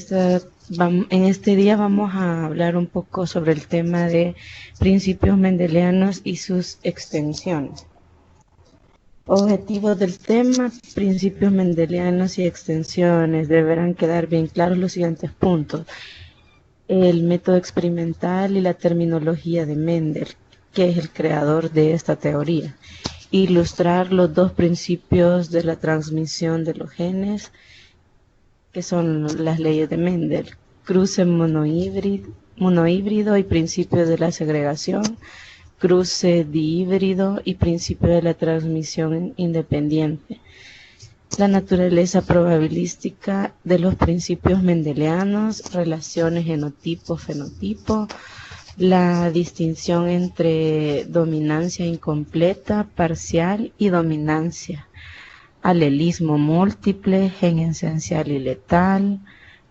En este día vamos a hablar un poco sobre el tema de principios mendelianos y sus extensiones. Objetivos del tema: principios mendelianos y extensiones. Deberán quedar bien claros los siguientes puntos: el método experimental y la terminología de Mendel, que es el creador de esta teoría; ilustrar los dos principios de la transmisión de los genes, que son las leyes de Mendel: cruce monohíbrido y principio de la segregación; cruce dihíbrido y principio de la transmisión independiente; la naturaleza probabilística de los principios mendelianos; relaciones genotipo-fenotipo; la distinción entre dominancia incompleta, parcial y dominancia; alelismo múltiple, gen esencial y letal;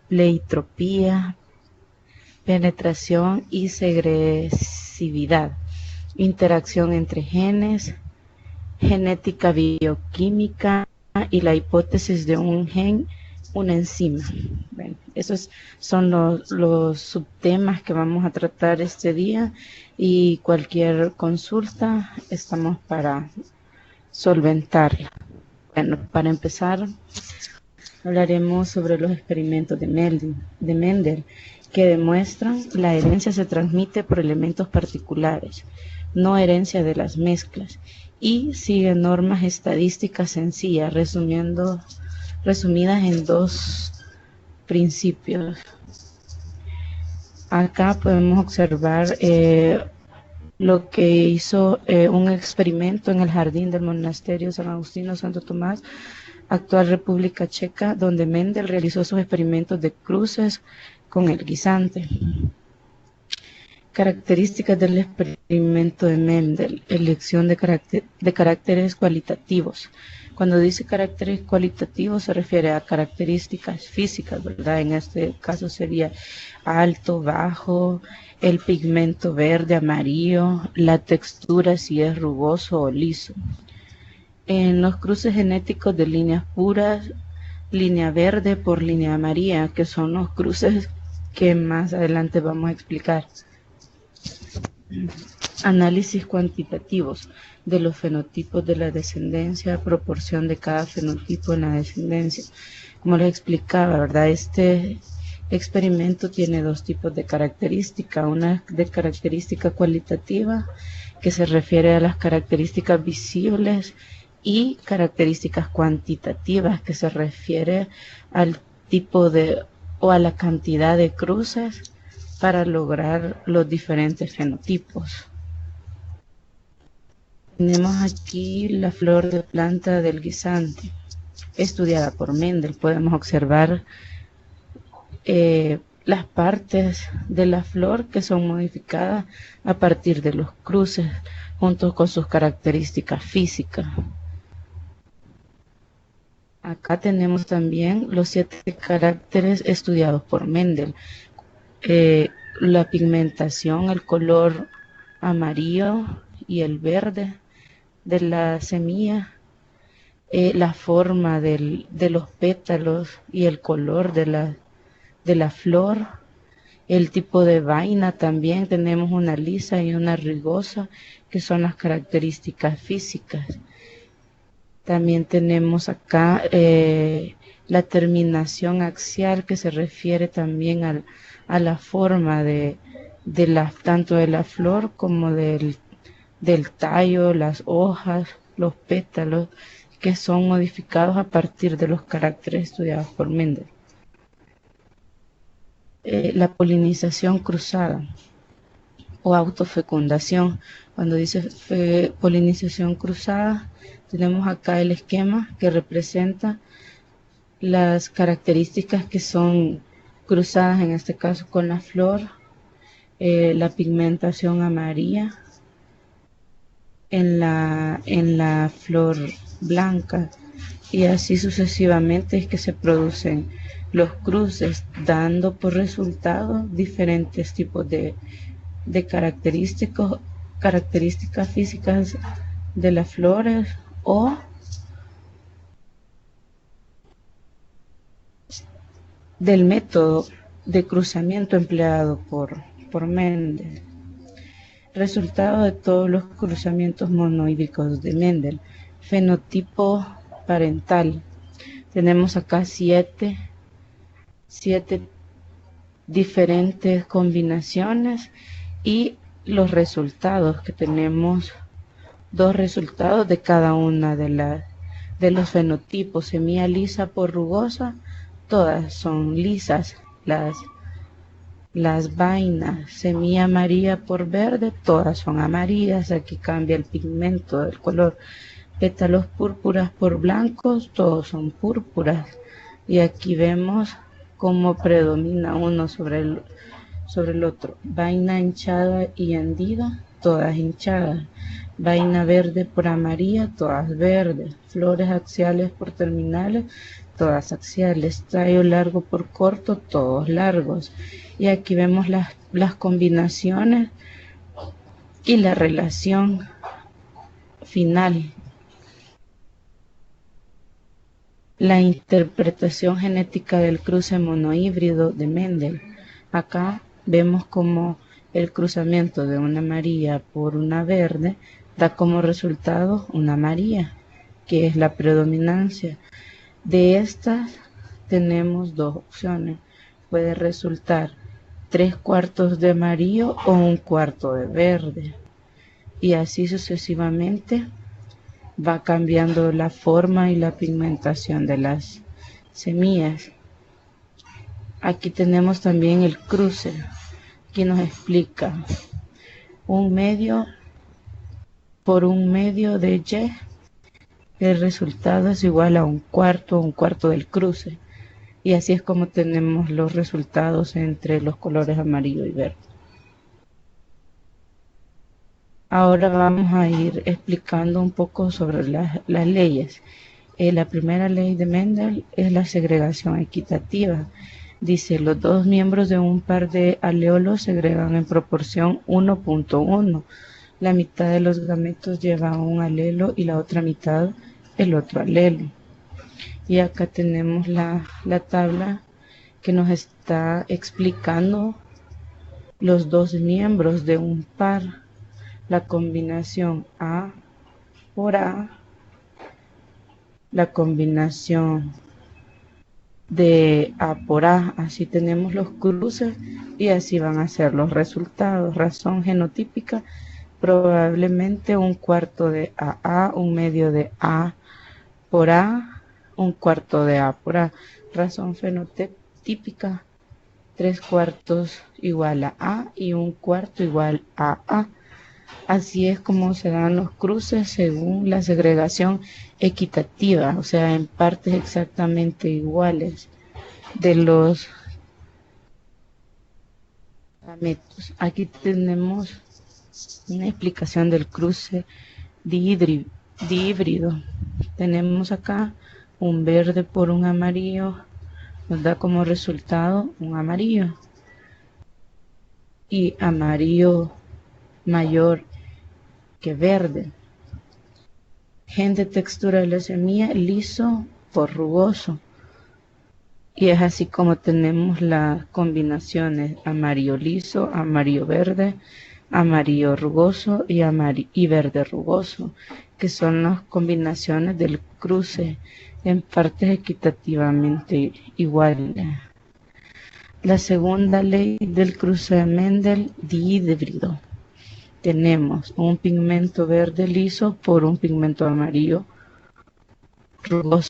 pleiotropía; penetración y segresividad; interacción entre genes; genética bioquímica y la hipótesis de un gen, una enzima. Bueno, esos son los subtemas que vamos a tratar este día, y cualquier consulta estamos para solventarla. Bueno, para empezar, hablaremos sobre los experimentos de Mendel, que demuestran la herencia se transmite por elementos particulares, no herencia de las mezclas, y sigue normas estadísticas sencillas, resumidas en dos principios. Acá podemos observar lo que hizo un experimento en el jardín del monasterio San Agustín Santo Tomás, actual República Checa, donde Mendel realizó sus experimentos de cruces con el guisante. Características del experimento de Mendel: elección de caracteres cualitativos. Cuando dice caracteres cualitativos se refiere a características físicas, ¿verdad? En este caso sería alto, bajo, el pigmento verde, amarillo, la textura, si es rugoso o liso. En los cruces genéticos de líneas puras, línea verde por línea amarilla, que son los cruces que más adelante vamos a explicar. Análisis cuantitativos de los fenotipos de la descendencia, proporción de cada fenotipo en la descendencia. Como les explicaba, ¿verdad? Este experimento tiene dos tipos de característica: una de característica cualitativa, que se refiere a las características visibles, y características cuantitativas, que se refiere al tipo de o a la cantidad de cruces para lograr los diferentes fenotipos. Tenemos aquí la flor de planta del guisante, estudiada por Mendel. Podemos observar las partes de la flor que son modificadas a partir de los cruces, junto con sus características físicas. Acá tenemos también los 7 caracteres estudiados por Mendel: la pigmentación, el color amarillo y el verde de la semilla, la forma de los pétalos y el color de la flor, el tipo de vaina. También tenemos una lisa y una rugosa, que son las características físicas. También tenemos acá la terminación axial, que se refiere también a la forma tanto de la flor como del tallo, las hojas, los pétalos, que son modificados a partir de los caracteres estudiados por Mendel. La polinización cruzada o autofecundación. Cuando dice polinización cruzada, tenemos acá el esquema que representa las características que son cruzadas, en este caso con la flor, la pigmentación amarilla en la flor blanca, y así sucesivamente es que se producen los cruces, dando por resultado diferentes tipos de características físicas de las flores, o del método de cruzamiento empleado por Mendel. Resultado de todos los cruzamientos monoídicos de Mendel. Fenotipo parental. Tenemos acá siete diferentes combinaciones y los resultados, que tenemos 2 resultados de cada una de los fenotipos. Semilla lisa por rugosa, todas son lisas las vainas. Semilla amarilla por verde, todas son amarillas. Aquí cambia el pigmento del color. Pétalos púrpuras por blancos, todos son púrpuras. Y aquí vemos cómo predomina uno sobre el otro. Vaina hinchada y hendida, todas hinchadas. Vaina verde por amarilla, todas verdes. Flores axiales por terminales, todas axiales. Tallo largo por corto, todos largos. Y aquí vemos las combinaciones y la relación final. La interpretación genética del cruce monohíbrido de Mendel. Acá vemos como el cruzamiento de una amarilla por una verde da como resultado una amarilla, que es la predominancia. De estas tenemos 2 opciones. Puede resultar 3/4 de amarillo o 1/4 de verde. Y así sucesivamente va cambiando la forma y la pigmentación de las semillas. Aquí tenemos también el cruce, que nos explica 1 medio por 1 medio de Y. El resultado es igual a 1/4 del cruce. Y así es como tenemos los resultados entre los colores amarillo y verde. Ahora vamos a ir explicando un poco sobre las leyes. La primera ley de Mendel es la segregación equitativa. Dice, los 2 miembros de un par de aleolos segregan en proporción 1.1. La mitad de los gametos lleva un alelo y la otra mitad el otro alelo. Y acá tenemos la tabla que nos está explicando los 2 miembros de un par. La combinación A por A, la combinación de A por A, así tenemos los cruces y así van a ser los resultados. Razón genotípica, probablemente 1/4 de AA, 1 medio de A por A, 1/4 de A por A. Razón fenotípica, 3/4 igual a A y 1/4 igual a A. Así es como se dan los cruces según la segregación equitativa, o sea, en partes exactamente iguales de los gametos. Aquí tenemos una explicación del cruce dihíbrido. Tenemos acá un verde por un amarillo, nos da como resultado un amarillo. Y amarillo mayor que verde. Gen de textura de la semilla, liso por rugoso. Y es así como tenemos las combinaciones amarillo liso, amarillo verde, amarillo rugoso y verde rugoso, que son las combinaciones del cruce en partes equitativamente iguales. La segunda ley del cruce de Mendel dihíbrido. Tenemos un pigmento verde liso por un pigmento amarillo rugoso,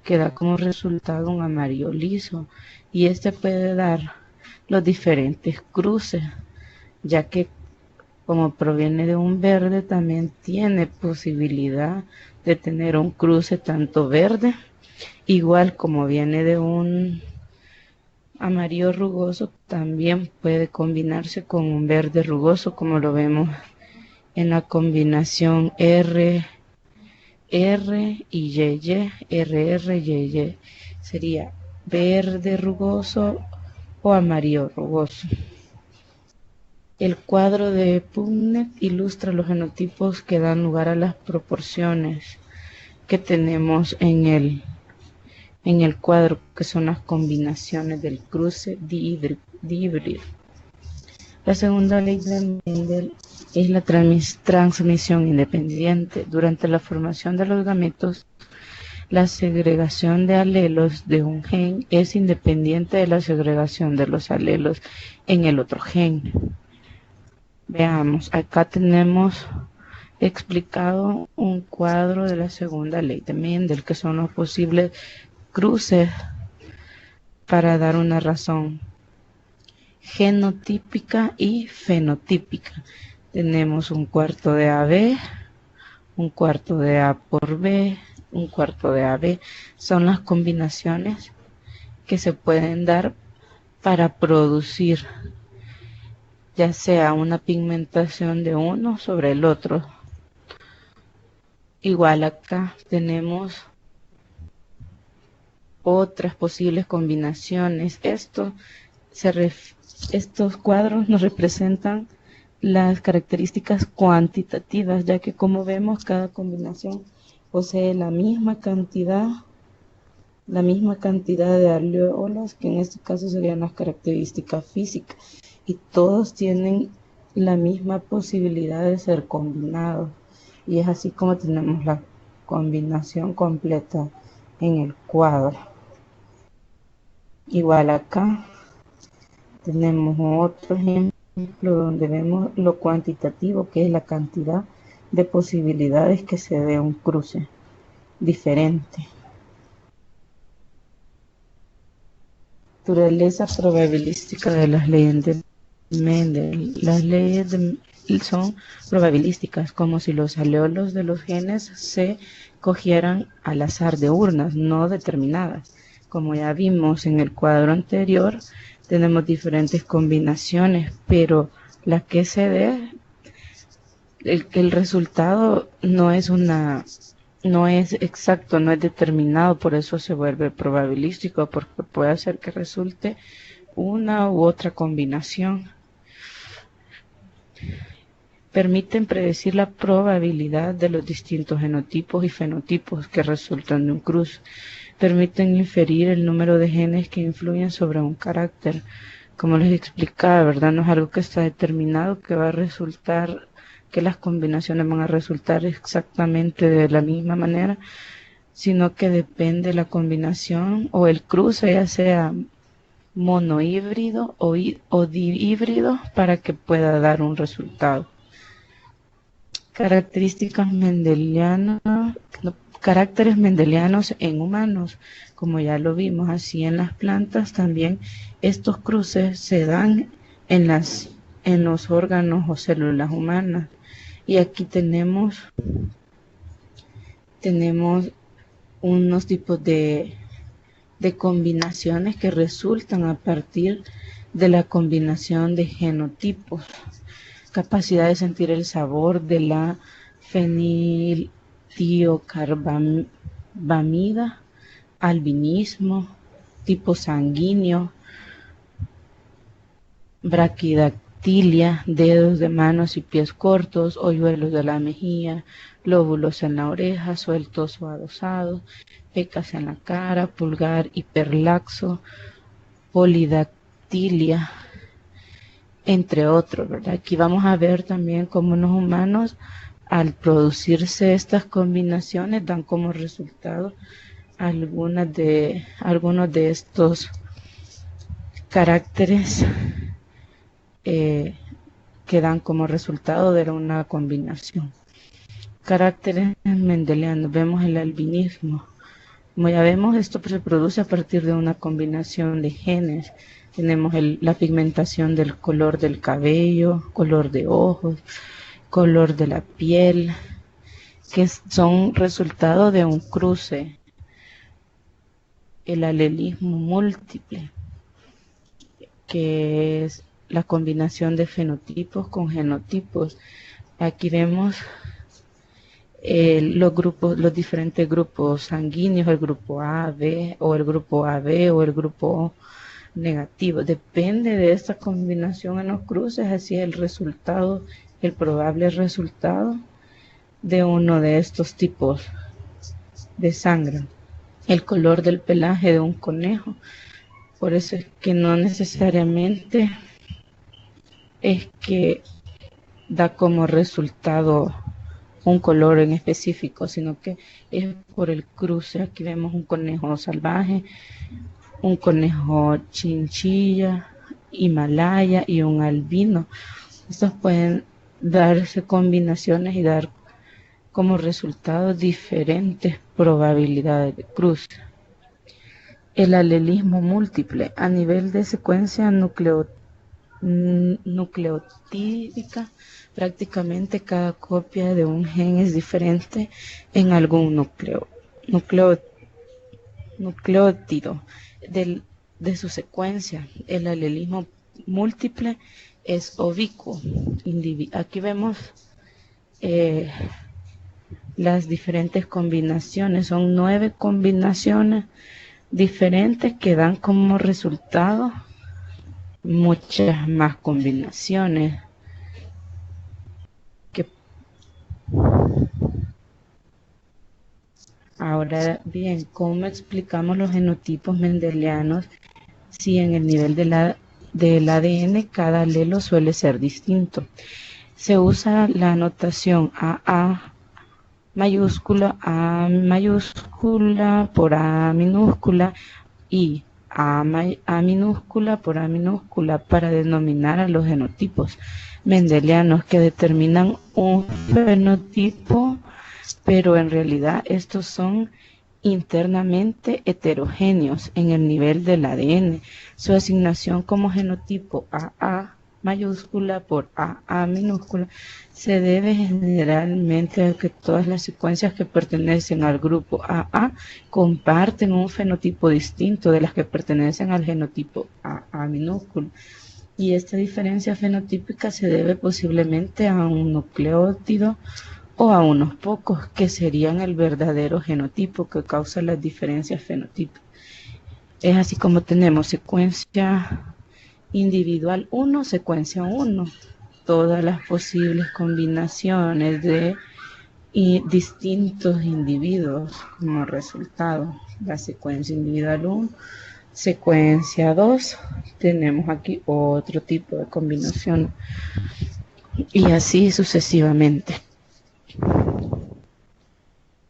que da como resultado un amarillo liso, y este puede dar los diferentes cruces, ya que como proviene de un verde también tiene posibilidad de tener un cruce tanto verde, igual como viene de un amarillo rugoso, también puede combinarse con un verde rugoso, como lo vemos en la combinación R y YY, RR, YY. Sería verde rugoso o amarillo rugoso. El cuadro de Punnett ilustra los genotipos que dan lugar a las proporciones que tenemos en en el cuadro, que son las combinaciones del cruce dihíbrido. La segunda ley de Mendel es la transmisión independiente. Durante la formación de los gametos, la segregación de alelos de un gen es independiente de la segregación de los alelos en el otro gen. Veamos, acá tenemos explicado un cuadro de la segunda ley de Mendel, que son los posibles cruces para dar una razón genotípica y fenotípica. Tenemos un cuarto de AB, un cuarto de A por B, un cuarto de AB. Son las combinaciones que se pueden dar para producir ya sea una pigmentación de uno sobre el otro. Igual acá tenemos otras posibles combinaciones. Estos cuadros nos representan las características cuantitativas, ya que como vemos cada combinación posee la misma cantidad de alelos, que en este caso serían las características físicas, y todos tienen la misma posibilidad de ser combinados, y es así como tenemos la combinación completa en el cuadro. Igual acá tenemos otro ejemplo donde vemos lo cuantitativo, que es la cantidad de posibilidades que se dé un cruce diferente. Naturaleza probabilística de las leyes de Mendel. Las leyes son probabilísticas, como si los alelos de los genes se cogieran al azar de urnas no determinadas. Como ya vimos en el cuadro anterior, tenemos diferentes combinaciones, pero la que se dé, el resultado no es exacto, no es determinado, por eso se vuelve probabilístico, porque puede hacer que resulte una u otra combinación. Permiten predecir la probabilidad de los distintos genotipos y fenotipos que resultan de un cruce. Permiten inferir el número de genes que influyen sobre un carácter. Como les explicaba, ¿verdad? No es algo que está determinado, que va a resultar, que las combinaciones van a resultar exactamente de la misma manera, sino que depende de la combinación o el cruce, ya sea monohíbrido o dihíbrido, para que pueda dar un resultado. Características mendelianas, caracteres mendelianos en humanos, como ya lo vimos, así en las plantas también estos cruces se dan en los órganos o células humanas. Y aquí tenemos unos tipos de combinaciones que resultan a partir de la combinación de genotipos. Capacidad de sentir el sabor de la feniltiocarbamida, albinismo, tipo sanguíneo, braquidactilia, dedos de manos y pies cortos, hoyuelos de la mejilla, lóbulos en la oreja, sueltos o adosados, pecas en la cara, pulgar hiperlaxo, polidactilia, entre otros, ¿verdad? Aquí vamos a ver también cómo los humanos, al producirse estas combinaciones, dan como resultado algunos de estos caracteres que dan como resultado de una combinación. Caracteres mendelianos, vemos el albinismo. Como ya vemos, esto se produce a partir de una combinación de genes. Tenemos la pigmentación del color del cabello, color de ojos, color de la piel, que son resultado de un cruce. El alelismo múltiple, que es la combinación de fenotipos con genotipos. Aquí vemos los diferentes grupos sanguíneos, el grupo A, B, o el grupo AB, o el grupo O negativo. Depende de esta combinación en los cruces, así es el resultado, el probable resultado de uno de estos tipos de sangre. el color del pelaje de un conejo. Por eso es que no necesariamente es que da como resultado un color en específico, sino que es por el cruce. Aquí vemos un conejo salvaje, un conejo chinchilla, himalaya y un albino. Estos pueden darse combinaciones y dar como resultado diferentes probabilidades de cruce. El alelismo múltiple a nivel de secuencia nucleotídica, prácticamente cada copia de un gen es diferente en algún nucleótido de su secuencia. El alelismo múltiple es ubicuo. Aquí vemos las diferentes combinaciones. Son 9 combinaciones diferentes que dan como resultado muchas más combinaciones que ahora bien, ¿cómo explicamos los genotipos mendelianos si en el nivel del ADN cada alelo suele ser distinto? Se usa la notación AA mayúscula por A minúscula y A minúscula por A minúscula para denominar a los genotipos mendelianos que determinan un fenotipo, pero en realidad estos son internamente heterogéneos en el nivel del ADN. Su asignación como genotipo AA mayúscula por AA minúscula se debe generalmente a que todas las secuencias que pertenecen al grupo AA comparten un fenotipo distinto de las que pertenecen al genotipo AA minúscula. Y esta diferencia fenotípica se debe posiblemente a un nucleótido o a unos pocos que serían el verdadero genotipo que causa las diferencias fenotípicas. Es así como tenemos secuencia individual 1, secuencia 1, todas las posibles combinaciones de distintos individuos como resultado. La secuencia individual 1, secuencia 2, tenemos aquí otro tipo de combinación y así sucesivamente.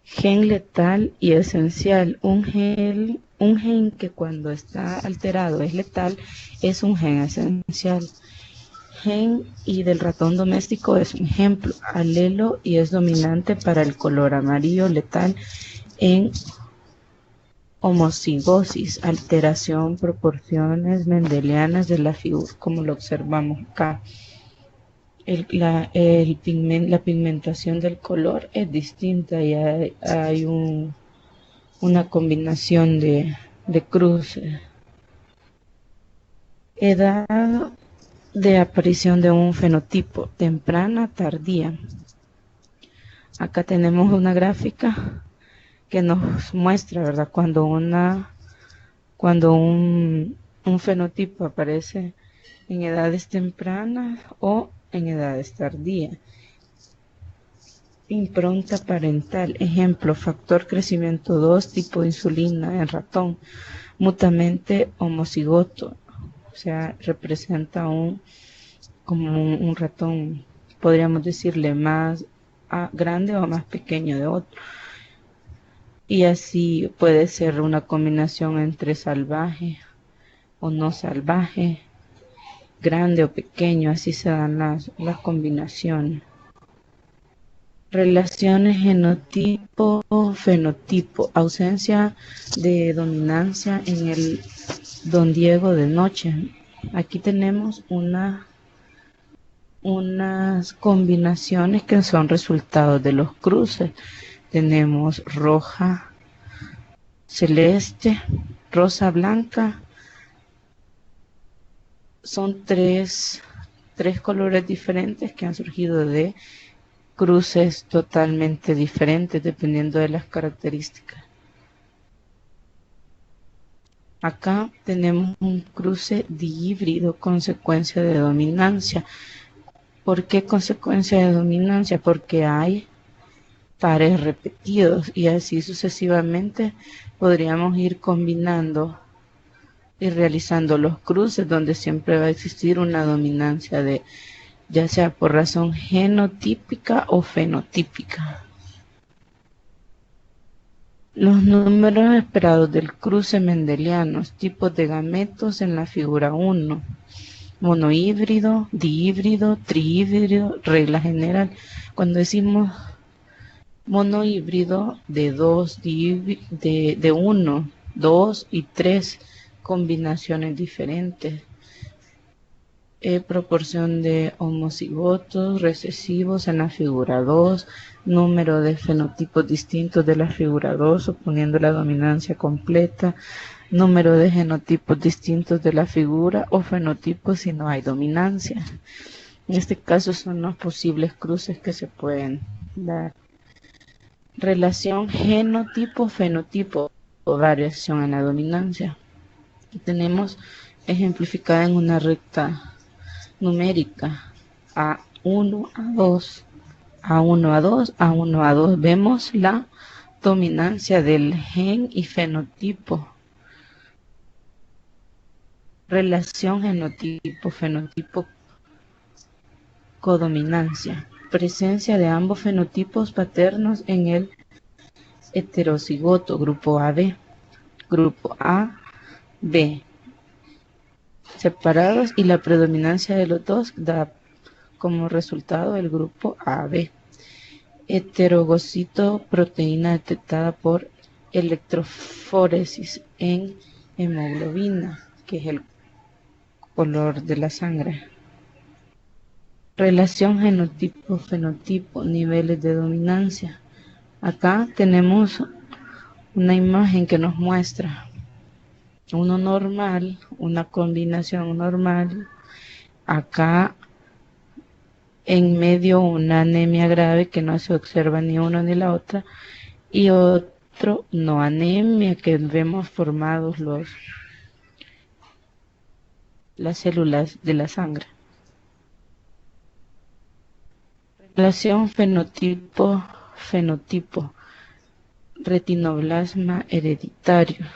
Gen letal y esencial. Un gen que cuando está alterado es letal es un gen esencial. Gen y del ratón doméstico es un ejemplo. Alelo y es dominante para el color amarillo letal en homocigosis, alteración, proporciones mendelianas de la figura, como lo observamos acá. La pigmentación del color es distinta y hay una combinación de cruces. Edad de aparición de un fenotipo, temprana, tardía. Acá tenemos una gráfica que nos muestra, ¿verdad? Cuando un fenotipo aparece en edades tempranas o en edades tardías. Impronta parental, ejemplo, factor crecimiento 2 tipo insulina en ratón, mutamente homocigoto, o sea, representa como un ratón, podríamos decirle más grande o más pequeño de otro. Y así puede ser una combinación entre salvaje o no salvaje, grande o pequeño, así se dan las combinaciones. Relaciones genotipo-fenotipo, ausencia de dominancia en el Don Diego de noche. Aquí tenemos unas combinaciones que son resultados de los cruces. Tenemos roja, celeste, rosa, blanca. Son tres colores diferentes que han surgido de cruces totalmente diferentes dependiendo de las características. Acá tenemos un cruce dihíbrido, consecuencia de dominancia. ¿Por qué consecuencia de dominancia? Porque hay pares repetidos, y así sucesivamente podríamos ir combinando y realizando los cruces donde siempre va a existir una dominancia de, ya sea por razón genotípica o fenotípica. Los números esperados del cruce mendeliano, tipos de gametos en la figura 1, monohíbrido, dihíbrido, trihíbrido, regla general. Cuando decimos monohíbrido, de 2, de 1, 2 y 3 combinaciones diferentes. Proporción de homocigotos recesivos en la figura 2, número de fenotipos distintos de la figura 2, suponiendo la dominancia completa, número de genotipos distintos de la figura o fenotipos si no hay dominancia. En este caso son los posibles cruces que se pueden dar. Relación genotipo-fenotipo o variación en la dominancia. Aquí tenemos ejemplificada en una recta numérica A1, A2, A1, A2, A1, A2. Vemos la dominancia del gen y fenotipo. Relación genotipo-fenotipo, codominancia. Presencia de ambos fenotipos paternos en el heterocigoto, grupo AB, grupo A, B, separados, y la predominancia de los dos da como resultado el grupo AB. Heterogocito, proteína detectada por electroforesis en hemoglobina, que es el color de la sangre. Relación genotipo-fenotipo, niveles de dominancia. Acá tenemos una imagen que nos muestra uno normal, una combinación normal. Acá en medio una anemia grave que no se observa ni uno ni la otra, y otro no anemia, que vemos formados las células de la sangre. Relación fenotipo-fenotipo, retinoblasma hereditario.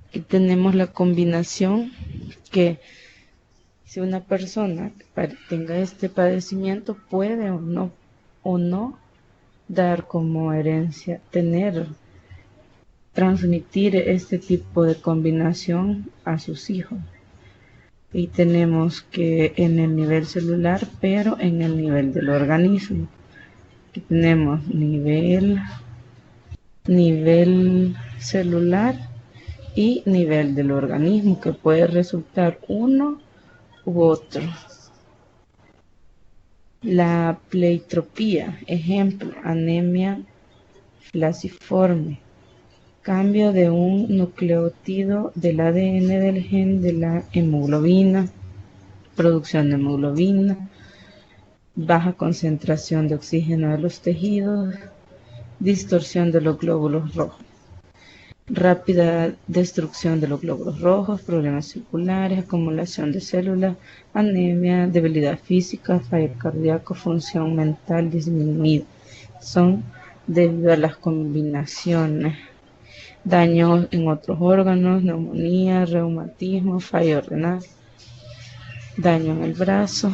Aquí tenemos la combinación que si una persona tenga este padecimiento puede o no dar como herencia, transmitir este tipo de combinación a sus hijos. Y tenemos que en el nivel celular, pero en el nivel del organismo. Aquí tenemos nivel celular y nivel del organismo, que puede resultar uno u otro. La pleiotropía, ejemplo, anemia falciforme, cambio de un nucleótido del ADN del gen de la hemoglobina, producción de hemoglobina, baja concentración de oxígeno de los tejidos, distorsión de los glóbulos rojos, rápida destrucción de los glóbulos rojos, problemas circulares, acumulación de células, anemia, debilidad física, fallo cardíaco, función mental disminuida. Son debido a las combinaciones. Daños en otros órganos, neumonía, reumatismo, fallo renal, daño en el brazo.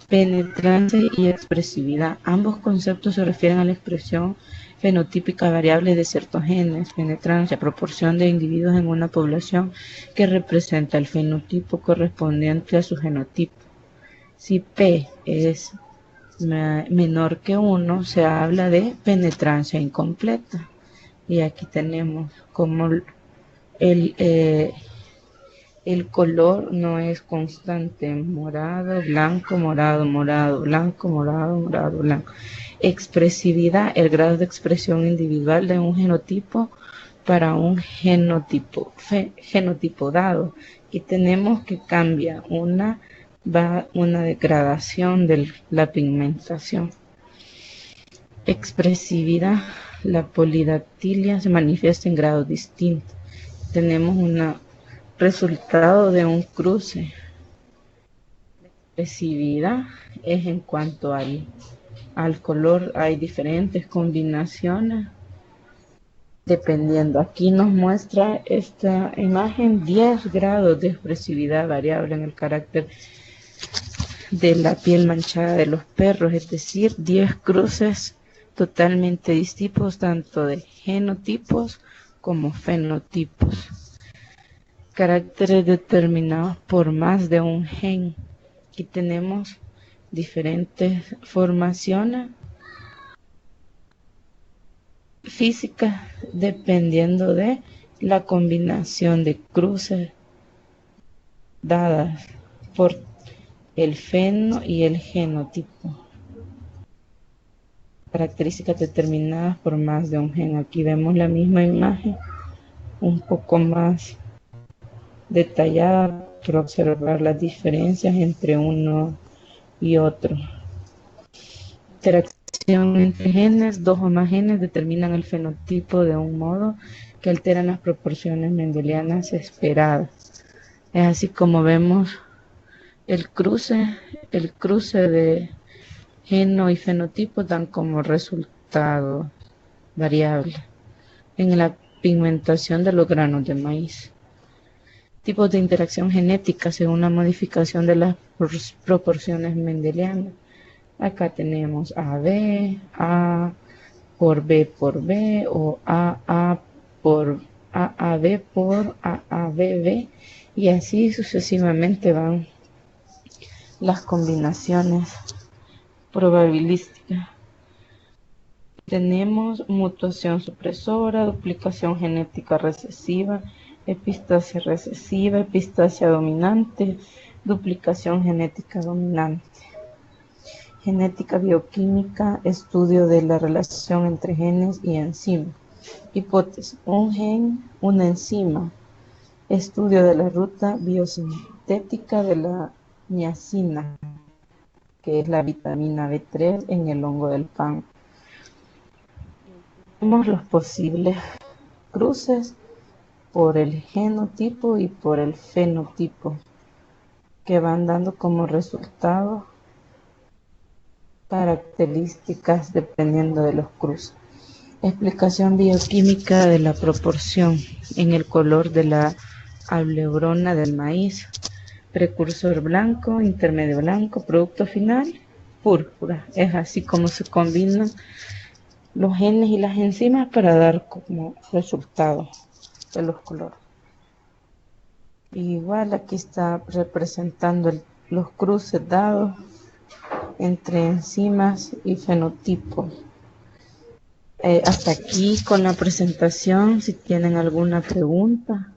Penetrancia y expresividad. Ambos conceptos se refieren a la expresión fenotípica variable de ciertos genes. Penetrancia, proporción de individuos en una población que representa el fenotipo correspondiente a su genotipo. Si P es menor que 1, se habla de penetrancia incompleta. Y aquí tenemos como el color no es constante: morado, blanco, morado, morado, blanco, morado, morado, blanco. Expresividad, el grado de expresión individual de un genotipo para un genotipo dado. Y tenemos que cambia una degradación de la pigmentación. Expresividad, la polidactilia se manifiesta en grados distintos. Tenemos un resultado de un cruce. La expresividad es en cuanto al al color hay diferentes combinaciones dependiendo. Aquí nos muestra esta imagen 10 grados de expresividad variable en el carácter de la piel manchada de los perros, es decir, 10 cruces totalmente distintos, tanto de genotipos como fenotipos. Caracteres determinados por más de un gen. Aquí tenemos diferentes formaciones físicas dependiendo de la combinación de cruces dadas por el feno y el genotipo. Características determinadas por más de un gen. Aquí vemos la misma imagen, un poco más detallada para observar las diferencias entre uno y otro. Interacción entre genes. 2 o más genes determinan el fenotipo de un modo que alteran las proporciones mendelianas esperadas. Es así como vemos el cruce de geno y fenotipo dan como resultado variable en la pigmentación de los granos de maíz. Tipos de interacción genética según la modificación de las proporciones mendelianas. Acá tenemos AB, A por B por B o AA por AAB por AABB y así sucesivamente van las combinaciones probabilísticas. Tenemos mutación supresora, duplicación genética recesiva, epistasia recesiva, epistasia dominante, duplicación genética dominante. Genética bioquímica, estudio de la relación entre genes y enzimas. Hipótesis: un gen, una enzima. Estudio de la ruta biosintética de la niacina, que es la vitamina B3 en el hongo del pan. Vemos los posibles cruces por el genotipo y por el fenotipo, que van dando como resultado características dependiendo de los cruces. Explicación bioquímica de la proporción en el color de la aleurona del maíz. Precursor blanco, intermedio blanco, producto final púrpura. Es así como se combinan los genes y las enzimas para dar como resultado de los colores. Igual aquí está representando los cruces dados entre enzimas y fenotipos. Hasta aquí con la presentación. Si tienen alguna pregunta.